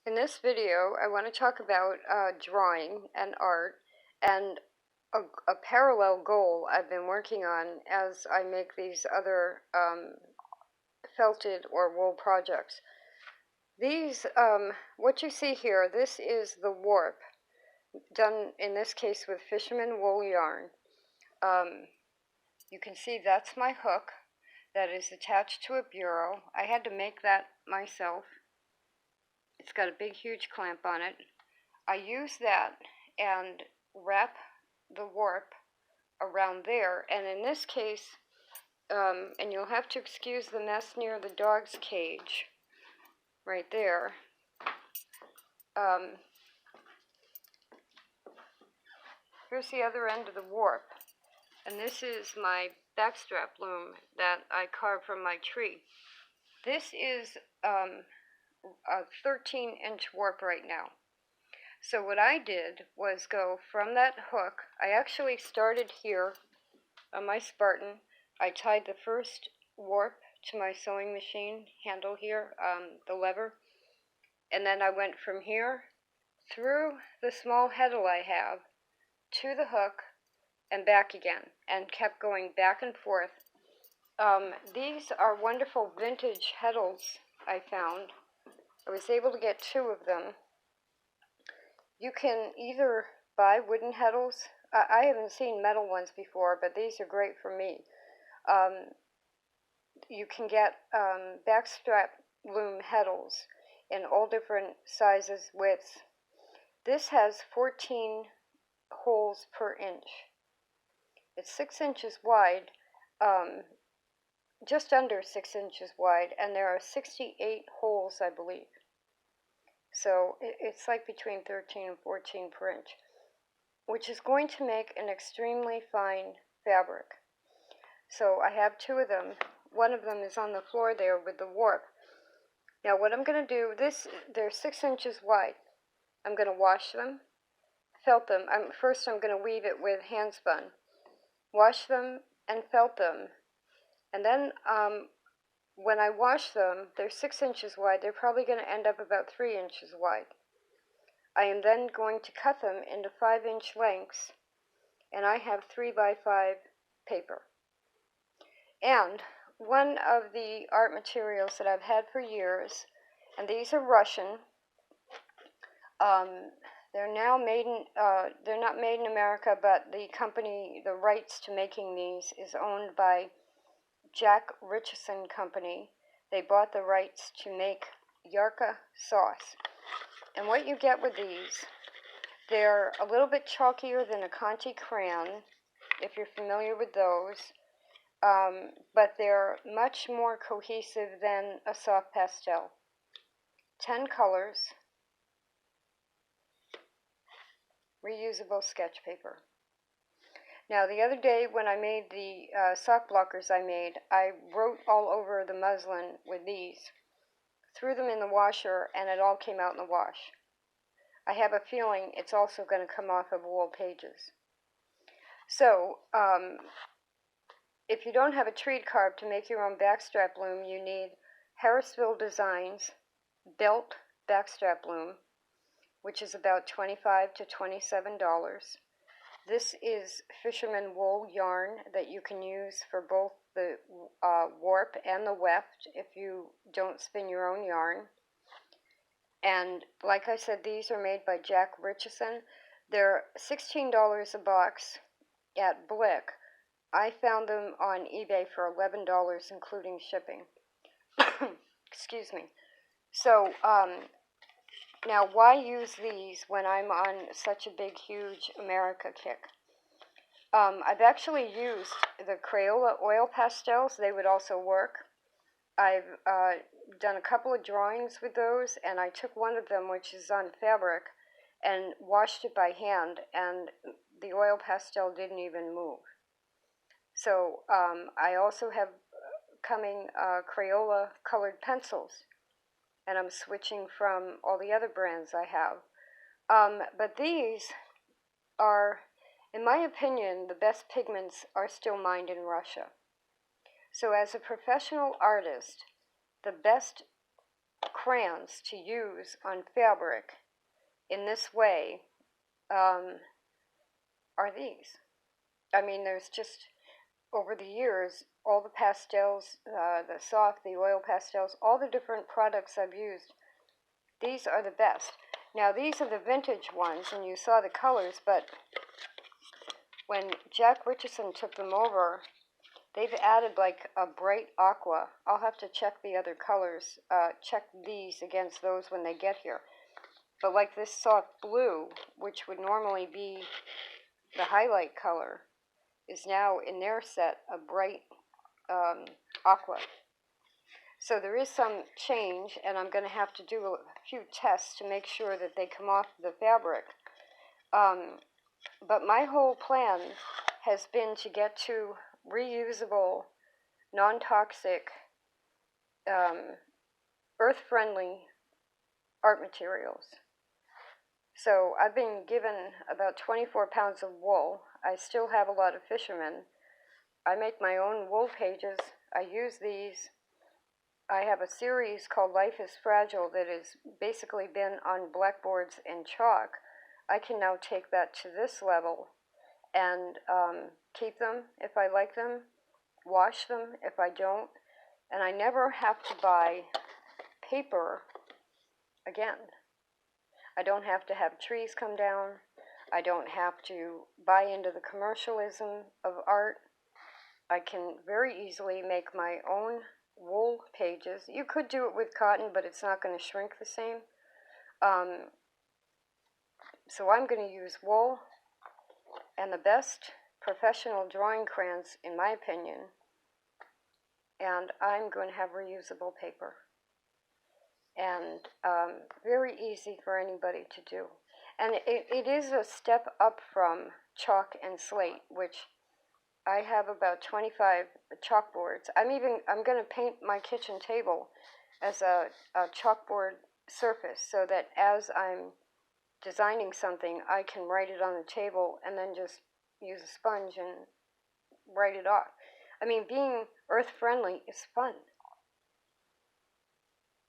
In this video, I want to talk about drawing and art and a parallel goal I've been working on as I make these other felted or wool projects. These, what you see here, this is the warp, done in this case with fisherman wool yarn. You can see that's my hook that is attached to a bureau. I had to make that myself. It's got a big, huge clamp on it. I use that and wrap the warp around there, and in this case, and you'll have to excuse the mess near the dog's cage, right there. Here's the other end of the warp, and this is my backstrap loom that I carved from my tree. This is a 13-inch warp right now. So what I did was go from that hook. I actually started here on my Spartan. I tied the first warp to my sewing machine handle here, the lever, and then I went from here through the small heddle I have to the hook and back again, and kept going back and forth. These are wonderful vintage heddles I found. I was able to get 2 of them. You can either buy wooden heddles. I haven't seen metal ones before, but these are great for me. You can get backstrap loom heddles in all different sizes, widths. This has 14 holes per inch. It's 6 inches wide, just under 6 inches wide, and there are 68 holes, I believe. So it's like between 13 and 14 per inch, which is going to make an extremely fine fabric. So I have 2 of them. One of them is on the floor there with the warp. Now what I'm going to do, they're 6 inches wide. I'm going to wash them, felt them. First I'm going to weave it with hand spun. Wash them and felt them. And then when I wash them, they're 6 inches wide. They're probably going to end up about 3 inches wide. I am then going to cut them into 5-inch lengths, and I have 3x5 paper. And one of the art materials that I've had for years, and these are Russian. They're now made in, they're not made in America, but the company, the rights to making these is owned by Jack Richardson Company. They bought the rights to make Yarka sauce. And what you get with these, they're a little bit chalkier than a Conti crayon, if you're familiar with those, but they're much more cohesive than a soft pastel. 10 colors, reusable sketch paper. Now the other day when I made the sock blockers I wrote all over the muslin with these, threw them in the washer, and it all came out in the wash. I have a feeling it's also going to come off of wool pages. So if you don't have a treat carve to make your own backstrap loom, you need Harrisville Designs belt backstrap loom, which is about $25 to $27. This is fisherman wool yarn that you can use for both the warp and the weft if you don't spin your own yarn. And like I said, these are made by Jack Richardson. They're $16 a box at Blick. I found them on eBay for $11, including shipping. Excuse me. So, now why use these when I'm on such a big, huge America kick? I've actually used the Crayon oil pastels. They would also work. I've done a couple of drawings with those, and I took one of them, which is on fabric, and washed it by hand, and the oil pastel didn't even move. So I also have coming Crayola colored pencils, and I'm switching from all the other brands I have. But these are, in my opinion, the best pigments are still mined in Russia. So as a professional artist, the best crayons to use on fabric in this way are these. I mean, there's just, over the years, all the pastels, the soft, the oil pastels, all the different products I've used, these are the best. Now, these are the vintage ones, and you saw the colors, but when Jack Richardson took them over, they've added like a bright aqua. I'll have to check the other colors, check these against those when they get here. But like this soft blue, which would normally be the highlight color, is now in their set a bright aqua. So there is some change, and I'm going to have to do a few tests to make sure that they come off the fabric. But my whole plan has been to get to reusable, non-toxic, earth-friendly art materials. So I've been given about 24 pounds of wool. I still have a lot of fishermen. I make my own wool pages. I use these. I have a series called Life is Fragile that has basically been on blackboards and chalk. I can now take that to this level and keep them if I like them, wash them if I don't, and I never have to buy paper again. I don't have to have trees come down. I don't have to buy into the commercialism of art. I can very easily make my own wool pages. You could do it with cotton, but it's not going to shrink the same. So I'm going to use wool and the best professional drawing crayons, in my opinion, and I'm going to have reusable paper. And very easy for anybody to do. And it is a step up from chalk and slate, which I have about 25 chalkboards. I'm going to paint my kitchen table as a chalkboard surface so that as I'm designing something, I can write it on the table and then just use a sponge and write it off. I mean, being earth-friendly is fun.